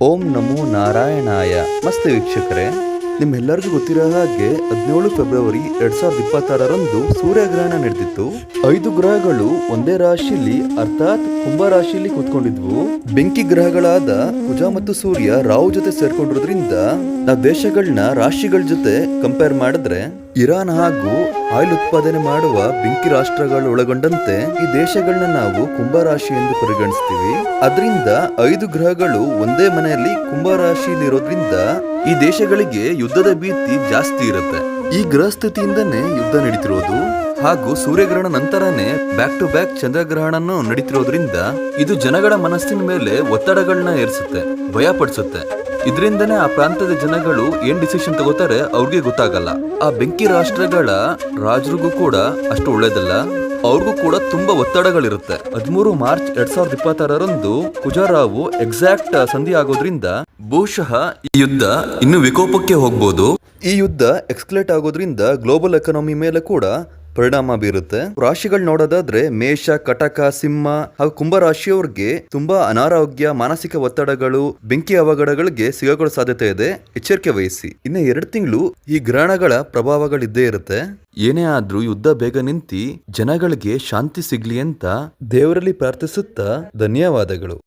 ಓಂ ನಮೋ ನಾರಾಯಣಾಯ. ಮಸ್ತ್ ವೀಕ್ಷಕರೇ, ನಿಮ್ಮೆಲ್ಲರಿಗೂ ಗೊತ್ತಿರೋ ಹಾಗೆ 17 ಫೆಬ್ರವರಿ 2026ರಂದು ಸೂರ್ಯಗ್ರಹಣ ನಡೆದಿತ್ತು. 5 ಗ್ರಹಗಳು ಒಂದೇ ರಾಶಿಯಲ್ಲಿ ಅರ್ಥಾತ್ ಕುಂಭ ರಾಶಿಯಲ್ಲಿ ಕೂತ್ಕೊಂಡಿದ್ವು. ಬೆಂಕಿ ಗ್ರಹಗಳಾದ ಕುಜ ಮತ್ತು ಸೂರ್ಯ ರಾಹು ಜೊತೆ ಸೇರ್ಕೊಂಡಿರೋದ್ರಿಂದ ನಾವು ದೇಶಗಳನ್ನ ರಾಶಿಗಳ ಜೊತೆ ಕಂಪೇರ್ ಮಾಡಿದ್ರೆ ಇರಾನ್ ಹಾಗೂ ಆಯಿಲ್ ಉತ್ಪಾದನೆ ಮಾಡುವ ಬೆಂಕಿ ರಾಷ್ಟ್ರಗಳು ಒಳಗೊಂಡಂತೆ ಈ ದೇಶಗಳನ್ನ ನಾವು ಕುಂಭ ರಾಶಿ ಎಂದು ಪರಿಗಣಿಸ್ತೀವಿ. ಅದರಿಂದ 5 ಗ್ರಹಗಳು ಒಂದೇ ಮನೆಯಲ್ಲಿ ಕುಂಭ ರಾಶಿಯಲ್ಲಿರೋದ್ರಿಂದ ಈ ದೇಶಗಳಿಗೆ ಯುದ್ಧದ ಭೀತಿ ಜಾಸ್ತಿ ಇರುತ್ತೆ. ಈ ಗ್ರಹ ಸ್ಥಿತಿಯಿಂದನೇ ಯುದ್ಧ ನಡೀತಿರೋದು ಹಾಗೂ ಸೂರ್ಯಗ್ರಹಣ ನಂತರನೇ ಬ್ಯಾಕ್ ಟು ಬ್ಯಾಕ್ ಚಂದ್ರಗ್ರಹಣ ನಡೀತಿರೋದ್ರಿಂದ ಇದು ಜನಗಳ ಮನಸ್ಸಿನ ಮೇಲೆ ಒತ್ತಡಗಳನ್ನ ಏರಿಸುತ್ತೆ, ಭಯ ಪಡಿಸುತ್ತೆ. ಇದರಿಂದನೇ ಆ ಪ್ರಾಂತದ ಜನಗಳು ಏನ್ ಡಿಸಿಷನ್ ತಗೋತಾರೆ ಅವ್ರಿಗೆ ಗೊತ್ತಾಗಲ್ಲ. ಆ ಬೆಂಕಿ ರಾಷ್ಟ್ರಗಳ ರಾಜರಿಗೂ ಕೂಡ ಅಷ್ಟು ಒಳ್ಳೇದಲ್ಲ, ಅವ್ರಿಗೂ ಕೂಡ ತುಂಬಾ ಒತ್ತಡಗಳಿರುತ್ತೆ. 13 ಮಾರ್ಚ್ 2026ರಂದು ಕುಜರಾವು ಎಕ್ಸಾಕ್ಟ್ ಸಂಧಿ ಆಗೋದ್ರಿಂದ ಬಹುಶಃ ಈ ಯುದ್ಧ ಇನ್ನು ವಿಕೋಪಕ್ಕೆ ಹೋಗ್ಬೋದು. ಈ ಯುದ್ಧ ಎಕ್ಸ್ಕಲೇಟ್ ಆಗೋದ್ರಿಂದ ಗ್ಲೋಬಲ್ ಎಕಾನಮಿ ಮೇಲೆ ಕೂಡ ಪರಿಣಾಮ ಬೀರುತ್ತೆ. ರಾಶಿಗಳು ನೋಡೋದಾದ್ರೆ ಮೇಷ, ಕಟಕ, ಸಿಂಹ ಹಾಗೂ ಕುಂಭ ರಾಶಿಯವ್ರಿಗೆ ತುಂಬಾ ಅನಾರೋಗ್ಯ, ಮಾನಸಿಕ ಒತ್ತಡಗಳು, ಬೆಂಕಿ ಅವಘಡಗಳಿಗೆ ಸಿಗೋ ಸಾಧ್ಯತೆ ಇದೆ. ಎಚ್ಚರಿಕೆ ವಹಿಸಿ. ಇನ್ನು 2 ತಿಂಗಳು ಈ ಗ್ರಹಣಗಳ ಪ್ರಭಾವಗಳಿದ್ದೇ ಇರುತ್ತೆ. ಏನೇ ಆದ್ರೂ ಯುದ್ಧ ಬೇಗ ನಿಂತಿ ಜನಗಳಿಗೆ ಶಾಂತಿ ಸಿಗ್ಲಿ ಅಂತ ದೇವರಲ್ಲಿ ಪ್ರಾರ್ಥಿಸುತ್ತಾ ಧನ್ಯವಾದಗಳು.